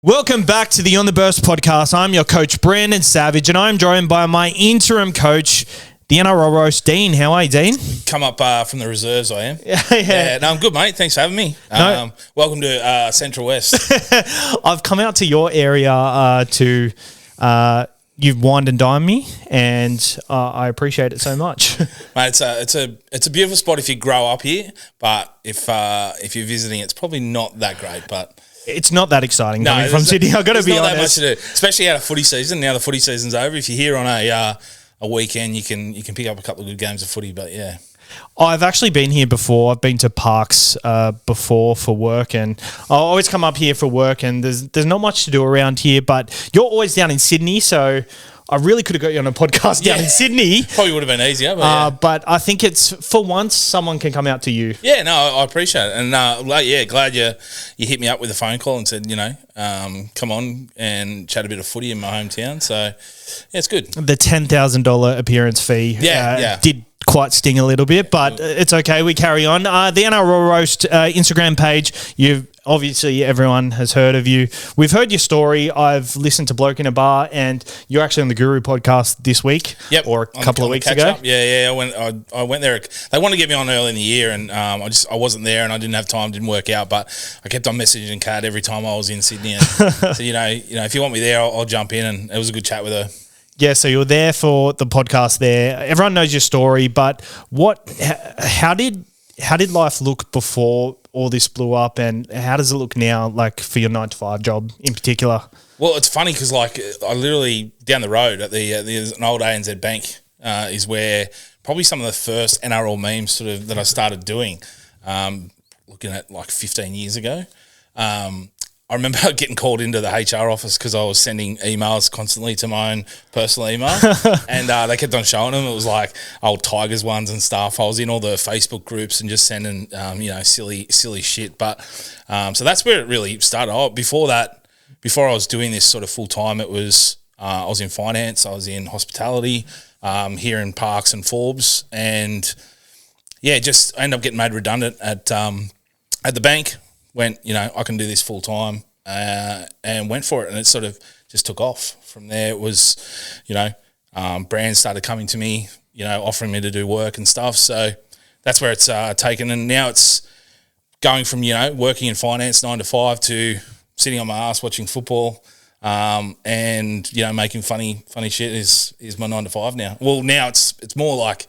Welcome back to the On the Burst podcast. I'm your coach, Brandon Savage, and I'm joined by my interim coach, the NRL Roast, Dean. How are you, Dean? Come up from the reserves, I am. Yeah. No, I'm good, mate. Thanks for having me. No. Welcome to Central West. I've come out to your area you've wined and dined me, and I appreciate it so much. Mate, it's a beautiful spot if you grow up here, but if you're visiting, it's probably not that great, but... It's not that exciting coming from Sydney, I've got to be honest. Not that much to do, especially out of footy season. Now the footy season's over. If you're here on a weekend, you can pick up a couple of good games of footy, but yeah. I've actually been here before. I've been to parks before for work, and I always come up here for work, and there's not much to do around here, but you're always down in Sydney, so I really could have got you on a podcast down in Sydney. Probably would have been easier, but but I think it's, for once, someone can come out to you. Yeah, no, I appreciate it. And glad you hit me up with a phone call and said, come on and chat a bit of footy in my hometown. So, yeah, it's good. The $10,000 appearance fee did quite sting a little bit, but it's okay. We carry on. The NRL Roast Instagram page, obviously everyone has heard of you. We've heard your story. I've listened to Bloke in a Bar, and you're actually on the Guru podcast this week, or a couple of weeks ago. Yeah. I went there. They wanted to get me on early in the year, and I wasn't there, and I didn't have time. Didn't work out, but I kept on messaging Kat every time I was in Sydney, and so if you want me there, I'll jump in. And it was a good chat with her. Yeah, so you're there for the podcast there. Everyone knows your story, but how did life look before all this blew up, and how does it look now, like for your 9-to-5 job in particular? Well, it's funny because I literally down the road at there's an old ANZ bank is where probably some of the first NRL memes sort of that I started doing, looking at like 15 years ago. I remember getting called into the HR office because I was sending emails constantly to my own personal email, and they kept on showing them. It was like old Tigers ones and stuff. I was in all the Facebook groups and just sending, silly shit. But so that's where it really started. Before I was doing this sort of full time, it was I was in finance, I was in hospitality here in Parks and Forbes, and just ended up getting made redundant at the bank. Went, I can do this full time, and went for it, and it sort of just took off. From there, it was, brands started coming to me, offering me to do work and stuff. So that's where it's taken, and now it's going from working in finance 9 to 5 to sitting on my ass watching football, and making funny shit is my 9 to 5 now. Well, now it's more like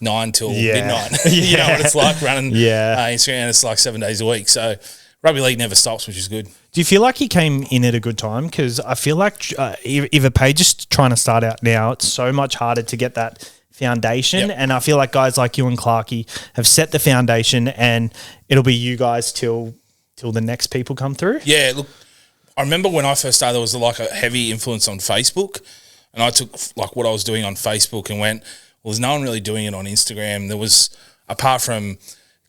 9 till midnight. You know what it's like running Instagram. It's like 7 days a week. So rugby league never stops, which is good. Do you feel like you came in at a good time? Because I feel like if a page is trying to start out now, it's so much harder to get that foundation. Yep. And I feel like guys like you and Clarkey have set the foundation, and it'll be you guys till the next people come through. Yeah, look, I remember when I first started, there was like a heavy influence on Facebook, and I took like what I was doing on Facebook and went, well, there's no one really doing it on Instagram. There was, apart from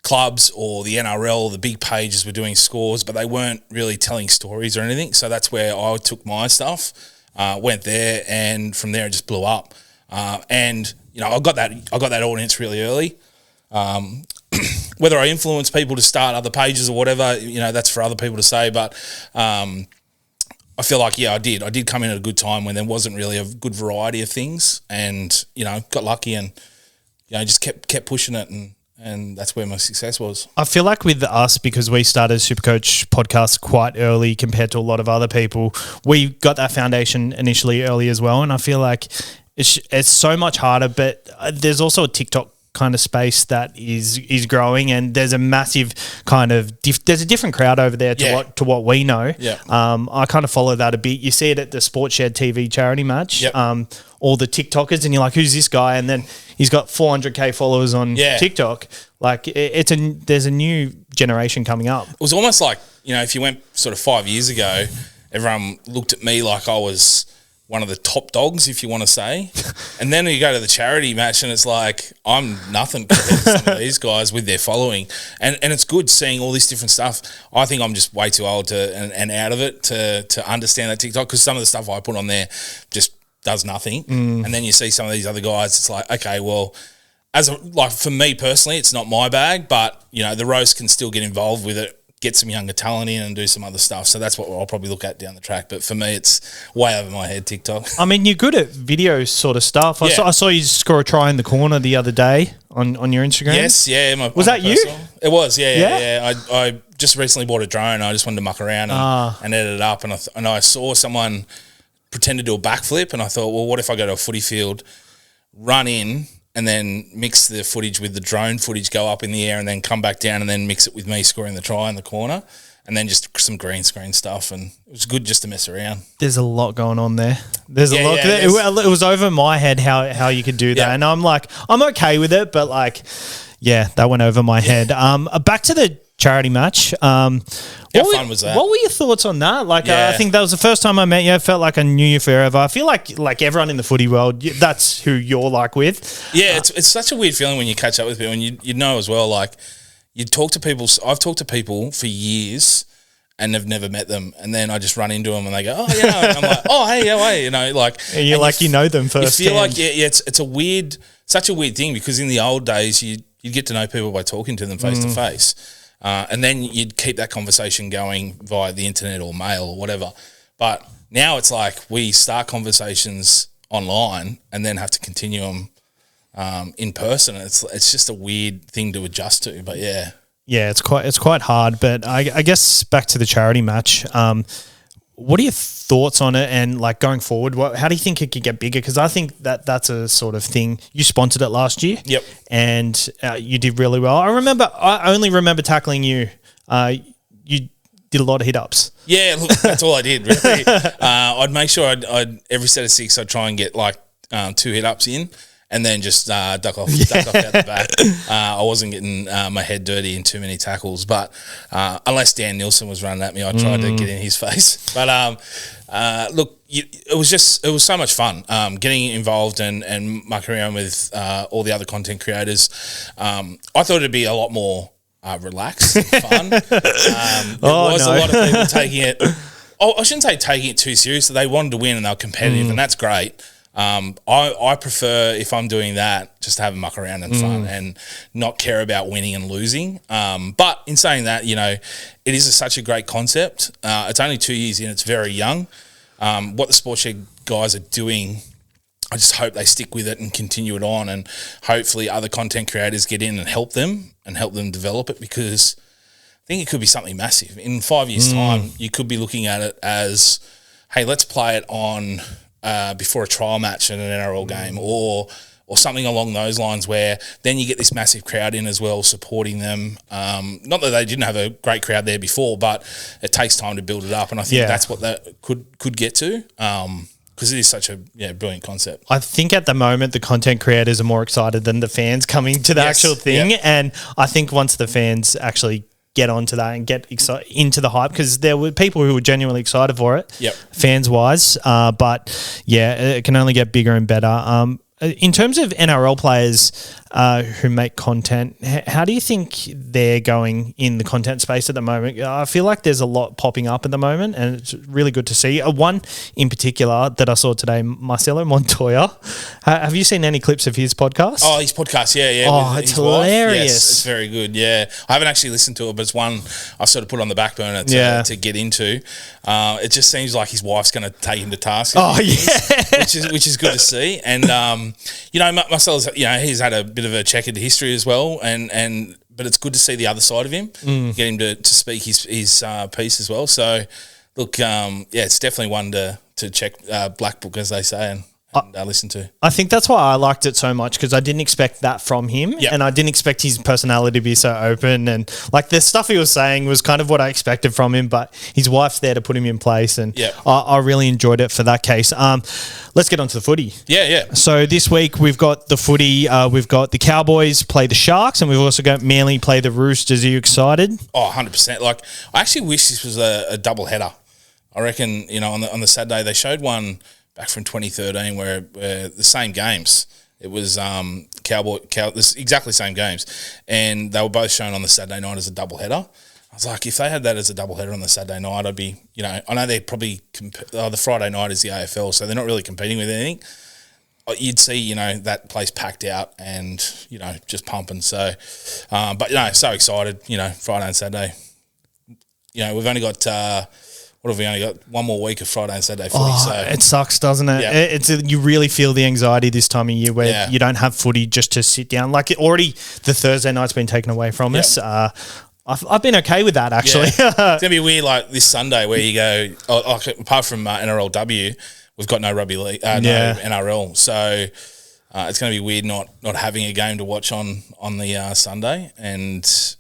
clubs or the NRL, the big pages were doing scores, but they weren't really telling stories or anything. So that's where I took my stuff, went there, and from there it just blew up. And I got that audience really early. Whether I influence people to start other pages or whatever, that's for other people to say. But I feel like, I did come in at a good time when there wasn't really a good variety of things, and, got lucky and, just kept pushing it, and that's where my success was. I feel like with us, because we started Supercoach podcast quite early compared to a lot of other people, we got that foundation initially early as well, and I feel like it's so much harder, but there's also a TikTok kind of space that is growing, and there's a massive kind of there's a different crowd over there to what we know. I kind of follow that a bit. You see it at the Sports Shed TV charity match. All the TikTokers, and you're like, who's this guy? And then he's got 400k followers on TikTok. Like there's a new generation coming up. It was almost like, if you went sort of 5 years ago, everyone looked at me like I was one of the top dogs, if you want to say. And then you go to the charity match and it's like, I'm nothing compared to some of these guys with their following. And it's good seeing all this different stuff. I think I'm just way too old and out of it to understand that TikTok, because some of the stuff I put on there just does nothing. And then you see some of these other guys, it's like, okay, well, for me personally, it's not my bag, but, the roast can still get involved with it get some younger talent in and do some other stuff. So that's what I'll probably look at down the track. But for me, it's way over my head, TikTok. I mean, you're good at video sort of stuff. Yeah. I saw you score a try in the corner the other day on your Instagram. Yes, yeah. Was that you? It was, yeah. I just recently bought a drone. I just wanted to muck around and edit it up. And I saw someone pretend to do a backflip, and I thought, well, what if I go to a footy field, run in, and then mix the footage with the drone footage, go up in the air and then come back down and then mix it with me scoring the try in the corner, and then just some green screen stuff. And it was good just to mess around. There's a lot going on there. There's a lot. Yeah, it was over my head how you could do that. Yeah. And I'm like, I'm okay with it, but like, yeah, that went over my head. Back to the charity match. How fun was that? What were your thoughts on that? Like, Yeah. I think that was the first time I met you. I felt like I knew you forever. I feel like everyone in the footy world, that's who you're like with. Yeah, it's such a weird feeling when you catch up with people, and you know as well, like, you talk to people. I've talked to people for years and have never met them, and then I just run into them and they go, oh, yeah. And I'm like, oh, hey, how are you? You know, like. And you're like, you know them first. You feel like, it's such a weird thing, because in the old days, you'd get to know people by talking to them face to face. And then you'd keep that conversation going via the internet or mail or whatever. But now it's like we start conversations online and then have to continue them in person. It's just a weird thing to adjust to. But yeah. Yeah, it's quite hard. But I guess back to the charity match. What are your thoughts on it, and like going forward, how do you think it could get bigger? Because I think that's a sort of thing. You sponsored it last year, yep, and you did really well. I only remember tackling you. You did a lot of hit ups. Yeah, look, that's all I did really. I'd make sure I'd every set of 6 I'd try and get like 2 hit ups in, and then just duck off out the back. I wasn't getting my head dirty in too many tackles, but unless Dan Nielsen was running at me, I tried to get in his face. But look, it was so much fun getting involved and mucking around with all the other content creators. I thought it'd be a lot more relaxed and fun. There was a lot of people taking it. I shouldn't say taking it too seriously. They wanted to win and they were competitive, and that's great. I prefer, if I'm doing that, just to have a muck around and fun and not care about winning and losing. But in saying that, you know, it is such a great concept. It's only 2 years in, it's very young. What the Sports Shed guys are doing, I just hope they stick with it and continue it on, and hopefully other content creators get in and help them develop it, because I think it could be something massive. In 5 years' time, you could be looking at it as, hey, let's play it on before a trial match in an NRL game, or something along those lines, where then you get this massive crowd in as well supporting them. Not that they didn't have a great crowd there before, but it takes time to build it up, and I think that's what that could get to, because it is such a brilliant concept. I think at the moment the content creators are more excited than the fans coming to the actual thing, and I think once the fans actually get onto that and get into the hype, because there were people who were genuinely excited for it, fans wise. But yeah, it can only get bigger and better. In terms of NRL players who make content, how do you think they're going in the content space at the moment? I feel like there's a lot popping up at the moment, and it's really good to see. One in particular that I saw today, Marcelo Montoya. Have you seen any clips of his podcast? Oh, his podcast, yeah. Oh, it's hilarious. Yes, it's very good, yeah. I haven't actually listened to it, but it's one I've sort of put on the back burner to get into. It just seems like his wife's going to take him to task. Oh, yeah. Which is good to see. And, you know, Marcelo's, you know, he's had a bit of a checkered history as well, but it's good to see the other side of him, get him to speak his piece as well. So, look, it's definitely one to check, Black Book, as they say, and listen to. I think that's why I liked it so much, because I didn't expect that from him, and I didn't expect his personality to be so open, and like the stuff he was saying was kind of what I expected from him, but his wife's there to put him in place, and I really enjoyed it for that case. Let's get on to the footy. Yeah. So this week we've got the footy, we've got the Cowboys play the Sharks, and we've also got Manly play the Roosters. Are you excited? Oh, 100%. Like, I actually wish this was a double header. I reckon, you know, on the Saturday they showed one back from 2013 where the same games. It was exactly same games, and they were both shown on the Saturday night as a double header. I was like, if they had that as a double header on the Saturday night, I'd be, you know, I know they're probably the Friday night is the AFL, so they're not really competing with anything. You'd see, you know, that place packed out and, you know, just pumping. So, but you know, so excited, you know, Friday and Saturday. we've only got what have we only got? One more week of Friday and Saturday footy. So it sucks, doesn't it? Yeah. You really feel the anxiety this time of year where you don't have footy just to sit down. Like already the Thursday night's been taken away from us. I've been okay with that, actually. Yeah. It's going to be weird like this Sunday where you go, apart from NRLW, we've got no rugby league, no NRL. So it's going to be weird not having a game to watch on the Sunday, and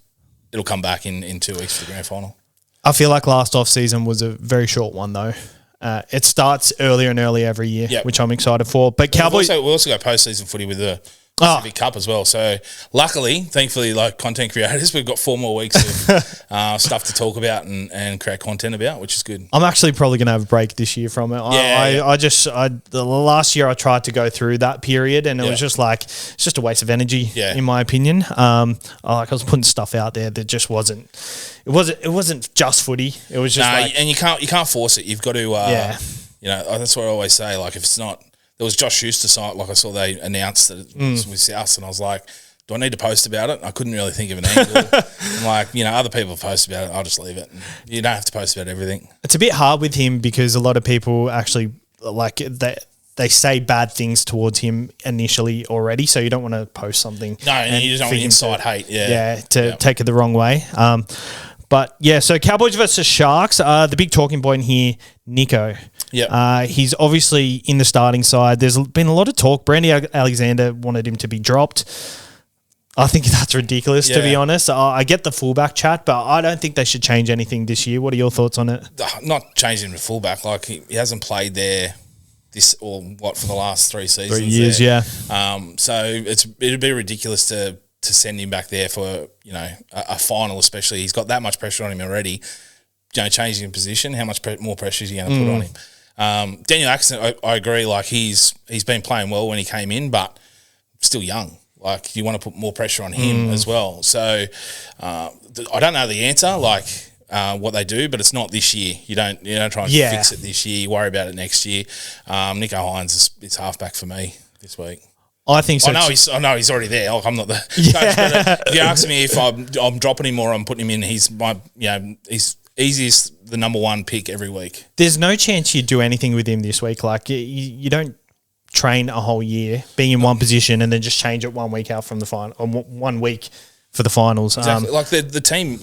it'll come back in 2 weeks for the grand final. I feel like last off-season was a very short one, though. It starts earlier and earlier every year, which I'm excited for. But Cowboys... We'll also go post-season footy with the Pacific Cup as well. So luckily, thankfully, like content creators, we've got 4 more weeks of stuff to talk about and create content about, which is good. I'm actually probably going to have a break this year from it. The last year I tried to go through that period, and it was just like, it's just a waste of energy, in my opinion. I was putting stuff out there that just wasn't. It wasn't just footy. It was just and you can't force it. You've got to. That's what I always say. Like if it's not. There was Josh Schuster site, like I saw they announced that it was with South, and I was like, do I need to post about it? I couldn't really think of an angle. I'm like, other people post about it, I'll just leave it. And you don't have to post about everything. It's a bit hard with him because a lot of people actually, like, they say bad things towards him initially already, so you don't want to post something. No, and you just don't want inside hate. Take it the wrong way. But, so Cowboys versus Sharks. The big talking point here, Nico. Yeah, he's obviously in the starting side. There's been a lot of talk. Brandy Alexander wanted him to be dropped. I think that's ridiculous, to be honest. I get the fullback chat, but I don't think they should change anything this year. What are your thoughts on it? Not changing the fullback. Like he hasn't played there for the last 3 seasons. 3 years, there. So it'd be ridiculous to send him back there for a final, especially. He's got that much pressure on him already. Changing position, how much more pressure is he going to put on him? Daniel Atkinson, I agree. Like he's been playing well when he came in, but still young. Like you want to put more pressure on him as well. So I don't know the answer, like what they do, but it's not this year. You don't try and fix it this year. You worry about it next year. Nico Hines is halfback for me this week. I think so. I know he's already there. Like, I'm not the coach, but if you ask me if I'm dropping him or I'm putting him in, he's easiest the number 1 pick every week. There's no chance you do anything with him this week. Like you don't train a whole year being in one position and then just change it 1 week out from the final, or 1 week for the finals. Exactly. Like the team,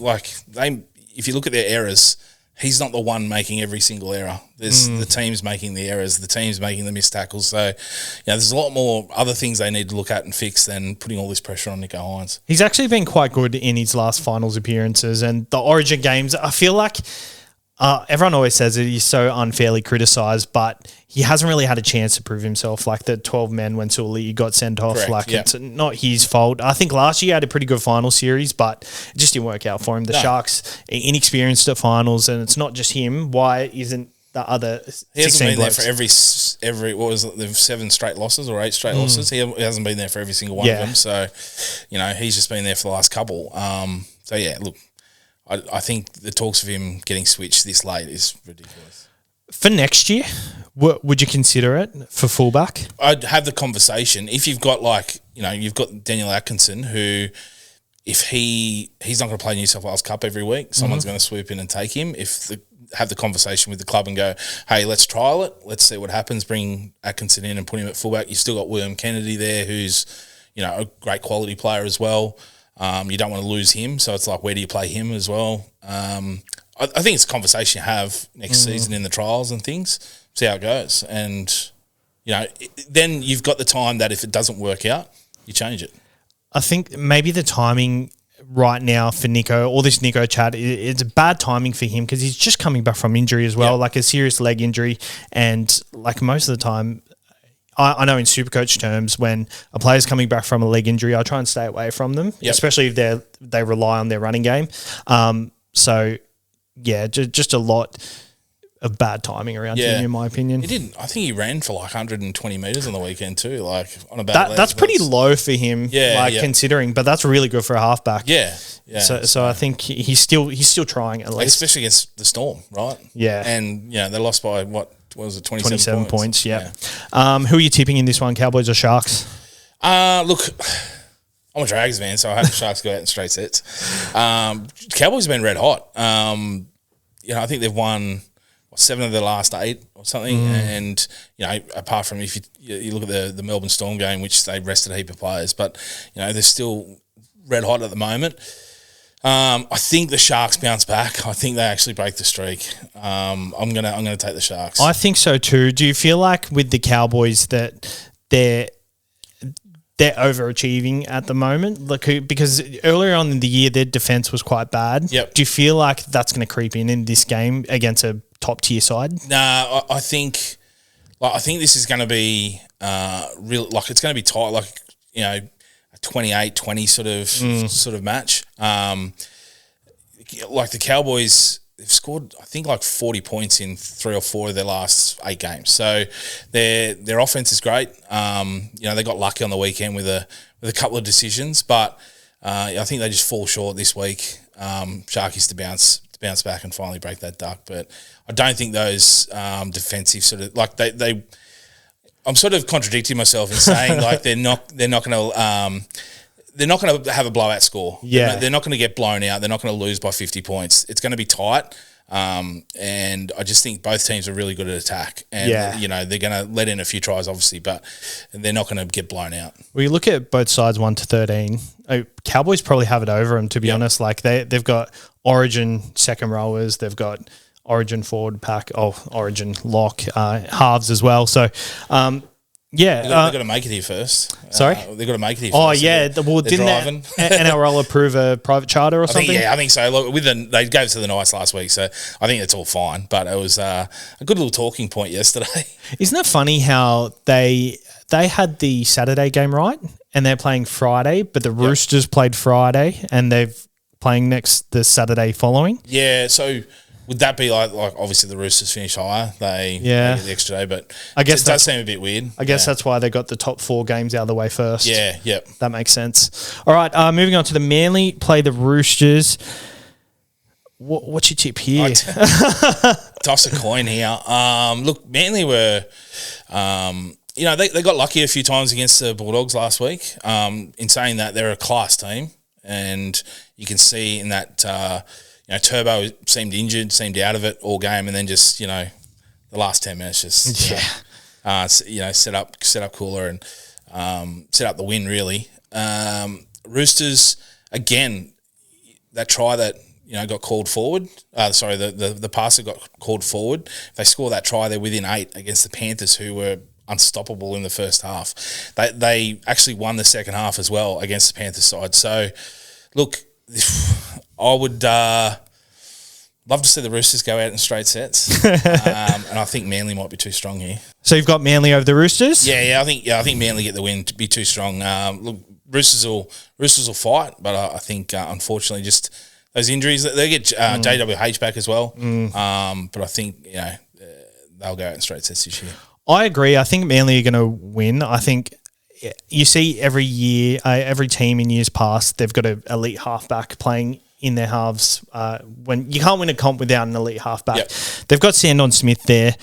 if you look at their errors, he's not the one making every single error. There's the team's making the errors, the team's making the missed tackles. So, there's a lot more other things they need to look at and fix than putting all this pressure on Nico Hines. He's actually been quite good in his last finals appearances and the Origin games. I feel like everyone always says that he's so unfairly criticised, but he hasn't really had a chance to prove himself. Like the 12 men when Sully got sent off. Correct, It's not his fault. I think last year he had a pretty good final series, but it just didn't work out for him. The Sharks inexperienced at finals, and it's not just him. Why isn't the other 16 He hasn't been blokes there for every what was it, the 7 straight losses or 8 straight losses. He hasn't been there for every single one of them. So, he's just been there for the last couple. Look, I think the talks of him getting switched this late is ridiculous. For next year, would you consider it for fullback? I'd have the conversation. If you've got you've got Daniel Atkinson who, if he's not going to play New South Wales Cup every week, someone's going to swoop in and take him. Have the conversation with the club and go, hey, let's trial it. Let's see what happens. Bring Atkinson in and put him at fullback. You've still got William Kennedy there who's, a great quality player as well. You don't want to lose him, so it's like, where do you play him as well? I think it's a conversation you have next season in the trials and things, see how it goes. And, then you've got the time that if it doesn't work out, you change it. I think maybe the timing right now for Nico, all this Nico chat, it's bad timing for him because he's just coming back from injury as well, like a serious leg injury. And like most of the time, I know in Supercoach terms, when a player's coming back from a leg injury, I try and stay away from them, especially if they rely on their running game. Just a lot of bad timing around him, in my opinion. He didn't. I think he ran for like 120 metres on the weekend too, like on a bad leg. That's pretty low for him, considering, but that's really good for a halfback. Yeah. So I think he's still trying at least. Especially against the Storm, right? Yeah. And, they lost by what was it, 27 points? Yeah. Who are you tipping in this one, Cowboys or Sharks? Look, I'm a Drags man, so I hope the Sharks go out in straight sets. Cowboys have been red hot. I think they've won 7 of their last 8 or something. And, apart from if you look at the Melbourne Storm game, which they rested a heap of players, but, they're still red hot at the moment. I think the Sharks bounce back. I think they actually break the streak. I'm gonna take the Sharks. I think so too. Do you feel like with the Cowboys that they're overachieving at the moment? Because earlier on in the year their defense was quite bad. Yep. Do you feel like that's going to creep in this game against a top tier side? Nah, I think this is going to be real. Like it's going to be tight. Like a 28-20 sort of match. Like the Cowboys, they've scored I think like 40 points in 3 or 4 of their last 8 games. So their offense is great. They got lucky on the weekend with a couple of decisions, but I think they just fall short this week. Sharkies to bounce back and finally break that duck, but I don't think those defensive sort of like they. I'm sort of contradicting myself in saying like they're not going to have a blowout score. Yeah, they're not going to get blown out. They're not going to lose by 50 points. It's going to be tight. And I just think both teams are really good at attack. And, they're going to let in a few tries, obviously, but they're not going to get blown out. Well, you look at both sides 1-13. Cowboys probably have it over them, to be honest. Like they've got Origin second rowers. They've got Origin forward pack. Origin lock halves as well. So, they've got to make it here first. Sorry? They've got to make it here first. Oh, yeah. Well, didn't NRL approve a private charter or something? I think so. Look, they gave it to the Knights last week, so I think it's all fine. But it was a good little talking point yesterday. Isn't it funny how they had the Saturday game right and they're playing Friday, but the Roosters played Friday and they're playing the Saturday following? Yeah, so... Would that be like obviously the Roosters finish higher? They get the extra day, but I guess it does seem a bit weird. I guess that's why they got the top 4 games out of the way first. Yeah, yep. That makes sense. All right, moving on to the Manly play the Roosters. What's your tip here? Toss a coin here. Look, Manly were, they got lucky a few times against the Bulldogs last week. In saying that, they're a class team, and you can see in that. Turbo seemed injured, seemed out of it all game, and then just the last 10 minutes just set up cooler and set up the win really. Roosters again, that try that got called forward. The pass that got called forward. If they score that try, they're within 8 against the Panthers, who were unstoppable in the first half. They actually won the second half as well against the Panthers side. So look. I would love to see the Roosters go out in straight sets, and I think Manly might be too strong here. So you've got Manly over the Roosters? Yeah. I think Manly get the win to be too strong. Look, Roosters will fight, but I think unfortunately just those injuries they get JWH back as well. But I think they'll go out in straight sets this year. I agree. I think Manly are going to win. I think. You see every year, every team in years past, they've got an elite halfback playing in their halves. When you can't win a comp without an elite halfback. Yep. They've got Sandon Smith there.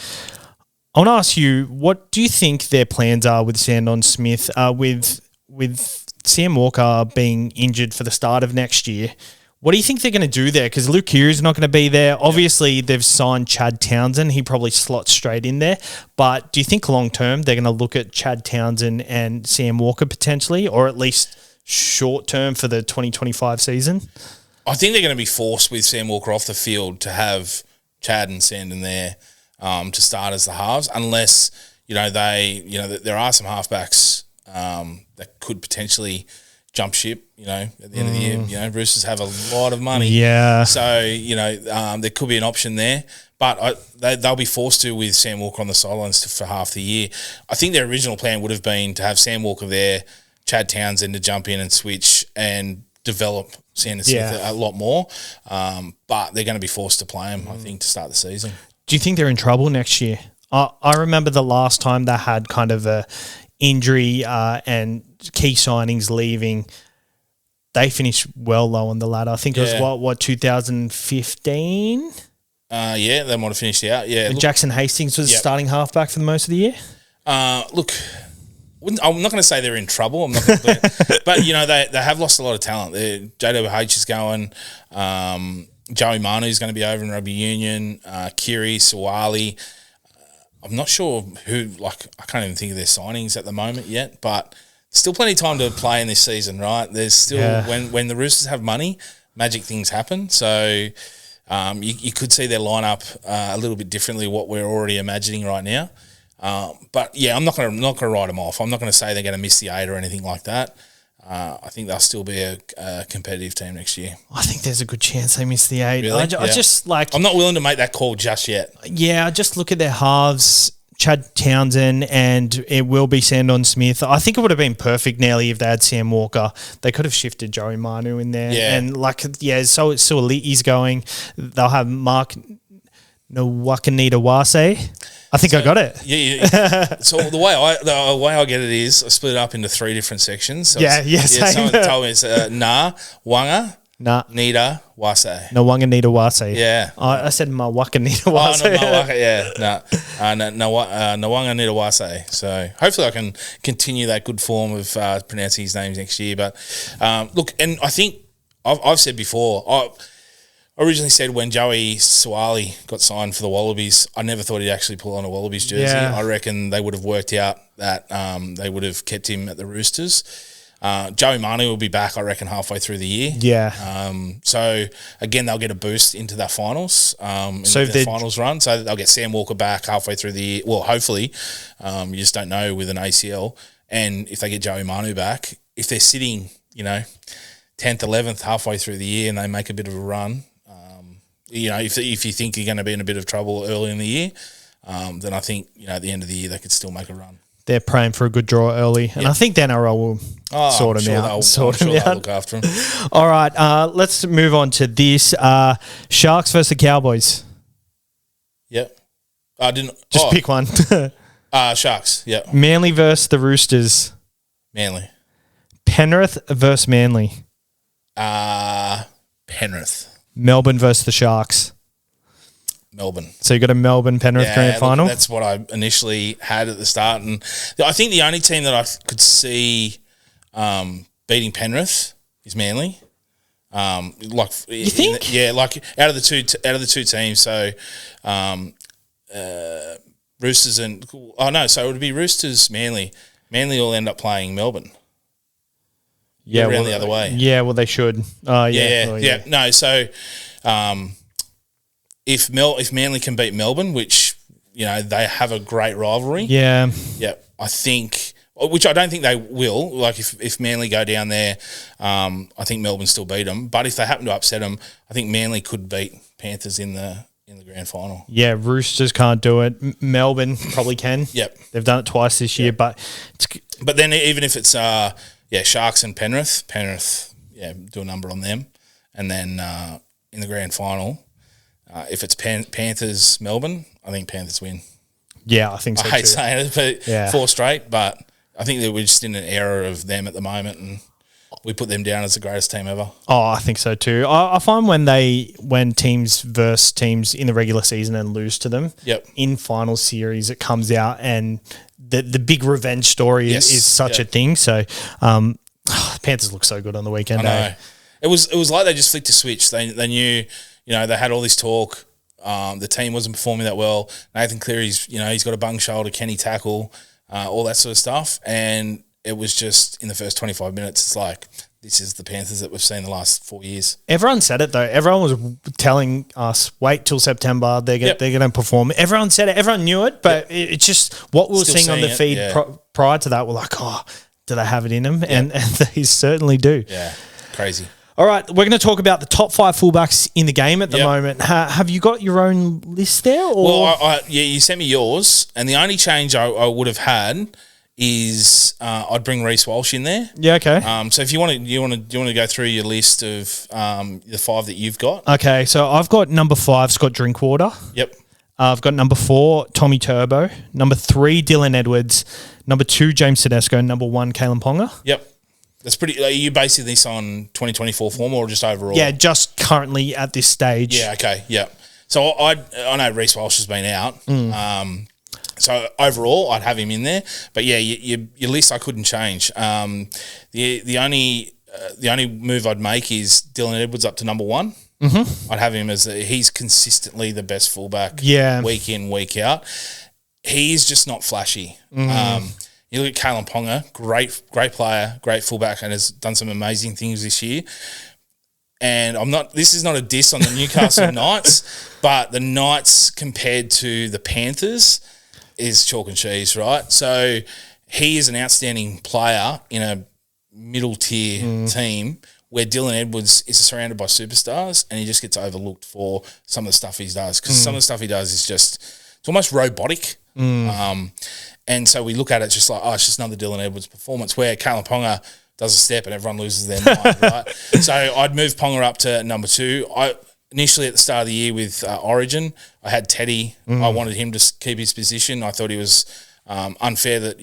I want to ask you, what do you think their plans are with Sandon Smith? With Sam Walker being injured for the start of next year, what do you think they're going to do there? Because Luke Keary's not going to be there. Obviously, they've signed Chad Townsend. He probably slots straight in there. But do you think long-term they're going to look at Chad Townsend and Sam Walker potentially, or at least short-term for the 2025 season? I think they're going to be forced with Sam Walker off the field to have Chad and Sandon there to start as the halves, unless, there are some halfbacks that could potentially jump ship, at the end of the year. Roosters have a lot of money. Yeah. So, there could be an option there. But they'll be forced to with Sam Walker on the sidelines for half the year. I think their original plan would have been to have Sam Walker there, Chad Townsend to jump in and switch and develop Sandon Smith a lot more. But they're going to be forced to play him, I think, to start the season. Do you think they're in trouble next year? I remember the last time they had kind of a injury and key signings leaving, they finished well low on the ladder. I think it was 2015? They might have finished out. Yeah, Jackson Hastings was starting halfback for the most of the year. Look, I'm not going to say they're in trouble. I'm not going to, but they have lost a lot of talent. JWH is going. Joey Manu's going to be over in rugby union. Kiri, Suwali. I'm not sure who. Like, I can't even think of their signings at the moment yet, but still plenty of time to play in this season, right? There's still when the Roosters have money, magic things happen. So you could see their lineup a little bit differently what we're already imagining right now. But yeah, I'm not going to write them off. I'm not going to say they're going to miss the 8 or anything like that. I think they'll still be a competitive team next year. I think there's a good chance they miss the 8. Really? I just like... I'm not willing to make that call just yet. Yeah, I just look at their halves, Chad Townsend, and it will be Sandon Smith. I think it would have been perfect nearly if they had Sam Walker. They could have shifted Joey Manu in there. Yeah. And so Suoli's going. They'll have Mark Nwakanita-Wase. I think I got it. Yeah. So the way I get it is I split it up into 3 different sections. So someone told me it's Wanga, Nita, Wase. Nwakanita-Wase. Yeah. I said Mawaka-Nita-Wase. Nawanga Nita-Wase. So hopefully I can continue that good form of pronouncing his names next year. But look, and I think I've said before, I originally said when Joey Suwali got signed for the Wallabies, I never thought he'd actually pull on a Wallabies jersey. Yeah. I reckon they would have worked out that they would have kept him at the Roosters. Joey Manu will be back, I reckon, halfway through the year. Yeah. So, again, they'll get a boost into that finals, the finals run. So, they'll get Sam Walker back halfway through the year. Well, hopefully. You just don't know with an ACL. And if they get Joey Manu back, if they're sitting, 10th, 11th, halfway through the year and they make a bit of a run, if you think you're going to be in a bit of trouble early in the year, then I think, at the end of the year they could still make a run. They're praying for a good draw early, and I think the NRL will sort them out. They'll look after them. All right, let's move on to this. Sharks versus the Cowboys. Yep. I didn't... Just pick one. Sharks, yep. Manly versus the Roosters. Manly. Penrith versus Manly. Penrith. Melbourne versus the Sharks. Melbourne. So you got a Melbourne-Penrith grand final? That's what I initially had at the start. And I think the only team that I could see beating Penrith is Manly. You think? Out of the two teams. So Roosters and... Oh, no, so it would be Roosters, Manly. Manly will end up playing Melbourne. Yeah, around the other way. Yeah, well, they should. Yeah. No, so if Manly can beat Melbourne, which they have a great rivalry. Yeah, I think, which I don't think they will. Like if Manly go down there, I think Melbourne still beat them. But if they happen to upset them, I think Manly could beat Panthers in the grand final. Yeah, Roosters can't do it. Melbourne probably can. Yep, they've done it twice this year, but then even if it's Sharks and Penrith, do a number on them. And then in the grand final, if it's Panthers, Melbourne, I think Panthers win. Yeah, I think so too. I hate saying it, but 4 straight. But I think that we're just in an era of them at the moment, and we put them down as the greatest team ever. Oh, I think so too. I find when teams verse teams in the regular season and lose to them, in final series, it comes out and the big revenge story is such a thing. So, Panthers look so good on the weekend. I know. It was like they just flicked a switch. They knew, they had all this talk. The team wasn't performing that well. Nathan Cleary's, he's got a bung shoulder, can he tackle, all that sort of stuff. And it was just in the first 25 minutes, it's like, this is the Panthers that we've seen the last 4 years. Everyone said it though. Everyone was telling us, wait till September. They're going to perform. Everyone said it. Everyone knew it, but it's just what we were seeing on the feed prior to that. We're like, do they have it in them? And they certainly do. Yeah, crazy. All right, we're going to talk about the top 5 fullbacks in the game at the moment. Have you got your own list there? Or? Well, you sent me yours, and the only change I would have had is I'd bring Reece Walsh in there. Yeah, okay. So if you want to go through your list of the 5 that you've got. Okay, so I've got number 5, Scott Drinkwater. Yep. I've got number 4, Tommy Turbo. Number 3, Dylan Edwards. Number 2, James Tedesco. Number 1, Kalen Ponga. Yep. That's pretty. Are you basing this on 2024 form or just overall? Yeah, just currently at this stage. Yeah. Okay. Yeah. So I know Reece Walsh has been out. So overall, I'd have him in there. But yeah, your list I couldn't change. The only the only move I'd make is Dylan Edwards up to number 1. Mm-hmm. I'd have him as he's consistently the best fullback. Week in, week out. He's just not flashy. You look at Kalen Ponga, great player, great fullback, and has done some amazing things this year. And this is not a diss on the Newcastle Knights, but the Knights compared to the Panthers is chalk and cheese, right? So he is an outstanding player in a middle tier team where Dylan Edwards is surrounded by superstars and he just gets overlooked for some of the stuff he does, because some of the stuff he does is it's almost robotic. And so we look at it just like, it's just another Dylan Edwards performance, where Kalen Ponga does a step and everyone loses their mind, right? So I'd move Ponga up to number 2. Initially at the start of the year with Origin, I had Teddy. I wanted him to keep his position. I thought he was unfair that,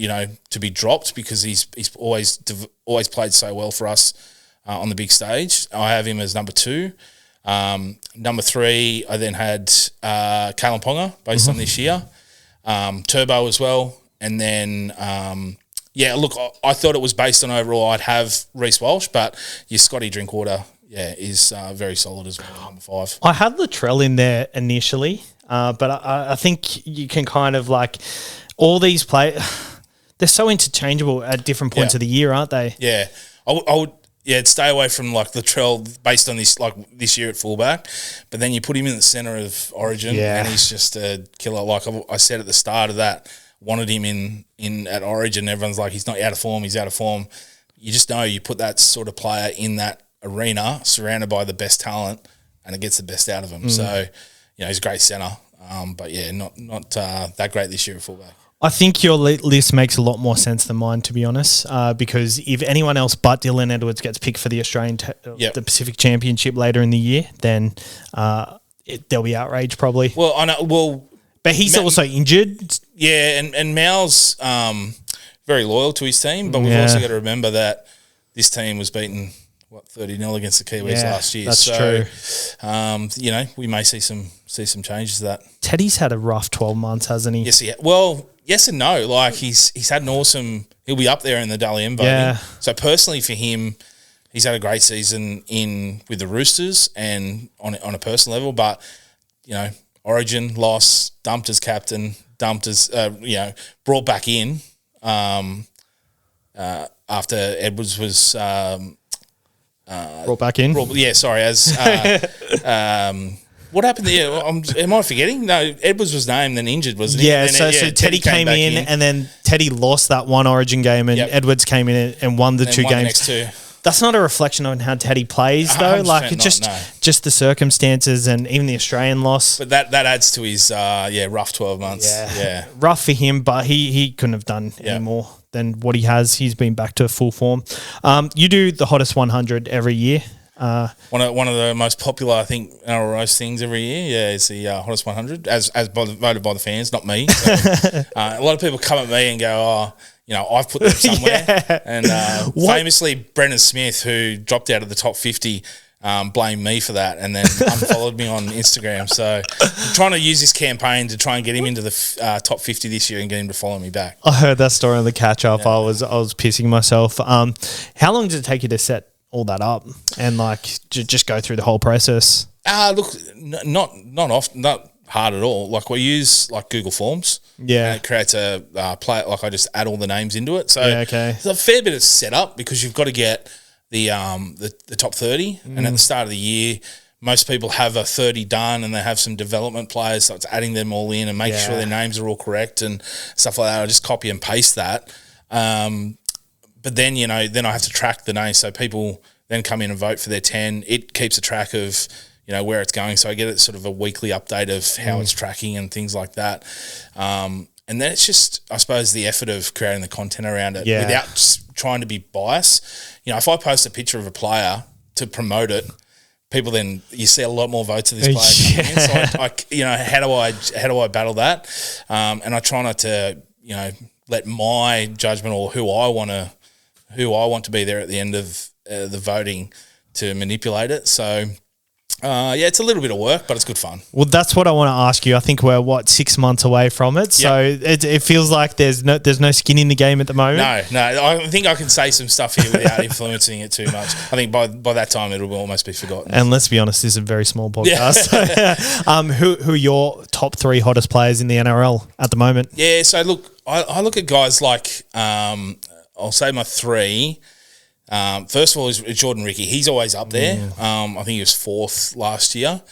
to be dropped, because he's always played so well for us on the big stage. I have him as number 2. Number 3, I then had Kalen Ponga based on this year. Turbo as well. And then, look, I thought it was based on overall I'd have Reece Walsh, but your Scotty Drinkwater, is very solid as well, number 5. I had Latrell in there initially, but I think you can kind of all these they're so interchangeable at different points of the year, aren't they? Yeah. I would stay away from Latrell based on this year at fullback, but then you put him in the centre of Origin and he's just a killer. Like I said at the start of that, wanted him in at Origin. Everyone's like, he's not out of form. He's out of form. You just know you put that sort of player in that arena, surrounded by the best talent, and it gets the best out of him. So, he's a great centre, but not that great this year at fullback. I think your list makes a lot more sense than mine, to be honest, because if anyone else but Dylan Edwards gets picked for the Australian the Pacific Championship later in the year, then there'll be outrage probably. Well, I know. Well, but he's also injured. Yeah, and Mal's very loyal to his team, but we've also got to remember that this team was beaten 30-0 against the Kiwis last year. That's true. We may see some changes to that. Teddy's had a rough 12 months, hasn't he? Yes, he well, yes and no. Like he's had an awesome. He'll be up there in the Dally M voting. Yeah. So personally for him, he's had a great season with the Roosters and on a personal level. But Origin loss, dumped as captain, brought back in after Edwards was brought back in. What happened there? Am I forgetting? No, Edwards was named, then injured, wasn't he? Yeah, so Teddy came in, and then Teddy lost that one Origin game, and Edwards came in and won the two games. The next two. That's not a reflection on how Teddy plays, though. Just the circumstances, and even the Australian loss. But that adds to his rough 12 months. Yeah, rough for him, but he couldn't have done any more than what he has. He's been back to full form. You do the hottest 100 every year. One of the most popular, I think, roast things every year. Yeah, is the hottest 100 as voted by the fans, not me. So, a lot of people come at me and go, I've put them somewhere. And famously, Brendan Smith, who dropped out of the top 50, blamed me for that and then unfollowed me on Instagram. So I'm trying to use this campaign to try and get him into the top 50 this year and get him to follow me back. I heard that story on the catch up. I was pissing myself. How long did it take you to set all that up and just go through the whole process? Look, not often, not hard at all. Like we use Google Forms. Yeah, and it creates a play. I just add all the names into it. So okay. There's a fair bit of setup because you've got to get the top 30, and at the start of the year, most people have a 30 done, and they have some development players, so it's adding them all in and making sure their names are all correct and stuff like that. I just copy and paste that. But then, then I have to track the names. So people then come in and vote for their 10. It keeps a track of, where it's going. So I get it sort of a weekly update of how it's tracking and things like that. And then it's just, I suppose, the effort of creating the content around it without trying to be biased. If I post a picture of a player to promote it, people then, you see a lot more votes of this player coming in. So, how do I battle that? And I try not to, let my judgment or who I want to be there at the end of the voting to manipulate it. So, Yeah, it's a little bit of work, but it's good fun. Well, that's what I want to ask you. I think we're 6 months away from it, so it feels like there's no skin in the game at the moment. No, I think I can say some stuff here without influencing it too much. I think by that time it'll almost be forgotten. And let's be honest, this is a very small podcast. Who are your top 3 hottest players in the NRL at the moment? Yeah, so look, I look at guys like I'll say my 3. First of all is Jordan Ricky. He's always up there. I think he was 4th last year.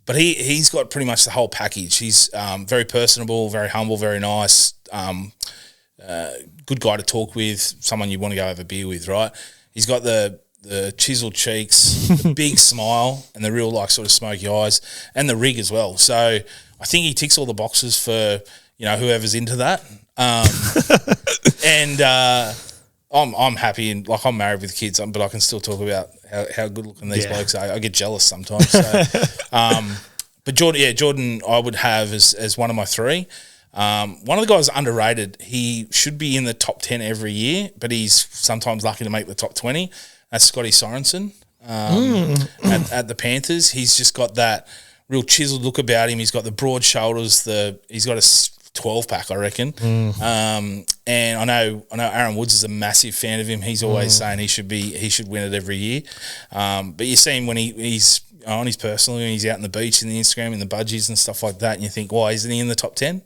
But he's got pretty much the whole package. He's very personable, very humble, very nice, good guy to talk with, someone you want to go have a beer with, right? He's got the chiseled cheeks, the big smile, and the real sort of smoky eyes, and the rig as well. So I think he ticks all the boxes for whoever's into that. I'm happy and I'm married with kids, but I can still talk about how good looking these blokes are. I get jealous sometimes. So, but Jordan, I would have as one of my 3. One of the guys underrated. He should be in the top 10 every year, but he's sometimes lucky to make the top 20. That's Scotty Sorensen at the Panthers. He's just got that real chiseled look about him. He's got the broad shoulders. He's got a 12-pack, I reckon. And I know Aaron Woods is a massive fan of him. He's always saying he should win it every year. But you see him when he's on his personal, when he's out on the beach in the Instagram, in the budgies and stuff like that, and you think, why isn't he in the top 10?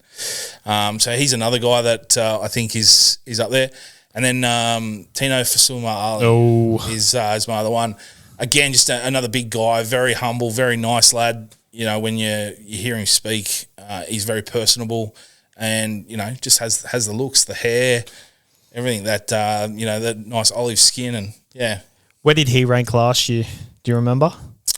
So he's another guy that I think is up there. And then Tino Fasuma is my other one. Again, just another big guy, very humble, very nice lad. When you hear him speak, he's very personable. And just has the looks, the hair, everything. That that nice olive skin, and Where did he rank last year? Do you remember?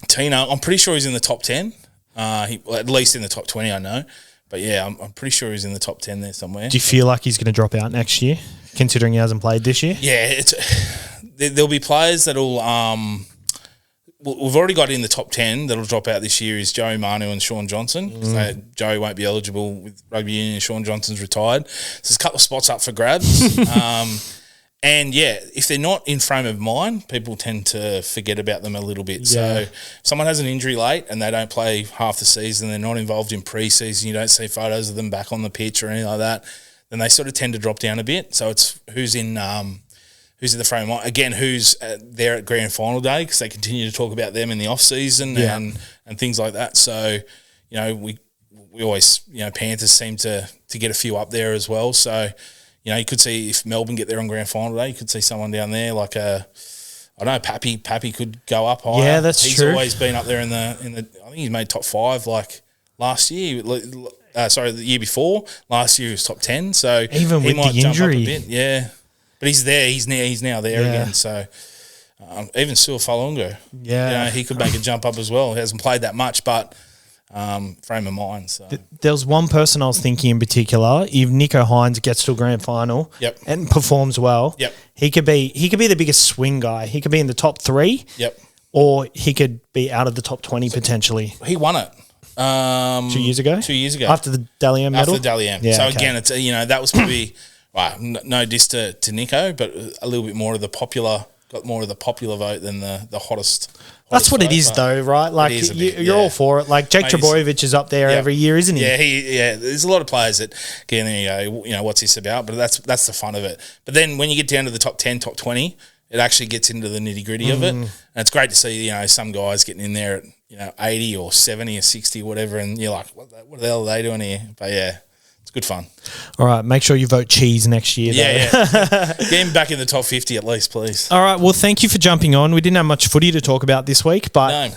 Tino, I'm pretty sure he's in the top 10. At least in the top 20, I know. But I'm pretty sure he's in the top 10 there somewhere. Do you feel like he's going to drop out next year, considering he hasn't played this year? Yeah, there'll be players that'll. We've already got in the top 10 that'll drop out this year is Joey Manu and Sean Johnson. So Joey won't be eligible with rugby union and Sean Johnson's retired. So there's a couple of spots up for grabs. And if they're not in frame of mind, people tend to forget about them a little bit. So if someone has an injury late and they don't play half the season, they're not involved in pre-season, you don't see photos of them back on the pitch or anything like that, then they sort of tend to drop down a bit. So it's who's in the frame of mind. Again, who's there at grand final day, because they continue to talk about them in the off season and things like that. So, we always, Panthers seem to get a few up there as well. So, you could see if Melbourne get there on grand final day, you could see someone down there like I don't know, Pappy could go up higher. Yeah, that's He's true. He's always been up there in the. I think he's made top 5 last year. The year before. Last year he was top 10. So even he with might the jump injury, up a bit. Yeah. But he's there. He's now there again. So even Sua Falungo, he could make a jump up as well. He hasn't played that much, but frame of mind. So there was one person I was thinking in particular. If Nico Hines gets to a grand final and performs well, he could be the biggest swing guy. He could be in the top 3. Or he could be out of the top 20 potentially. He won it 2 years ago. After the Dally M medal. After the Dally M. Again, it's that was probably. Well, no diss to Nico, but a little bit more of the popular, got more of the popular vote than the hottest. That's what it is, though, right? Like you're all for it. Like Jake Trbojevic is up there every year, isn't he? Yeah, There's a lot of players that get in there and go, what's this about? But that's the fun of it. But then when you get down to the top 10, top 20, it actually gets into the nitty gritty of it, and it's great to see some guys getting in there at 80 or 70 or 60 or whatever, and you're like, what the hell are they doing here? But it's good fun. All right, make sure you vote cheese next year. Get him back in the top 50 at least, please. All right, well, thank you for jumping on. We didn't have much footy to talk about this week, but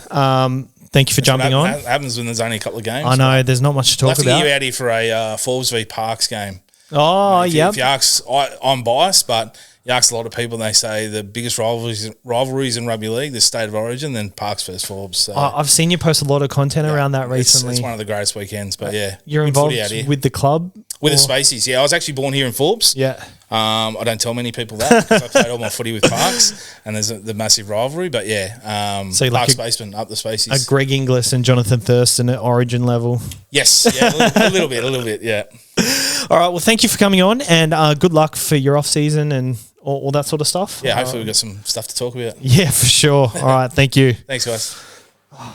thank you for jumping on. What happens when there's only a couple of games. I know, there's not much to talk about. We'll have to get you out here for a Forbes v Parks game. Oh, If you ask, I'm biased, but you ask a lot of people and they say the biggest rivalries in rugby league, the State of Origin, then Parks versus Forbes. So, I've seen you post a lot of content around that recently. It's one of the greatest weekends, but You're involved with the club? With the Spacies, I was actually born here in Forbes. I don't tell many people that because I played all my footy with Parks and there's the massive rivalry, but so Parks Spaceman up the Spacies. A Greg Inglis and Jonathan Thurston at Origin level. Yes, a little bit, yeah. All right, well, thank you for coming on and good luck for your off-season and all that sort of stuff. Yeah, hopefully we've got some stuff to talk about. Yeah, for sure. All right, thank you. Thanks, guys.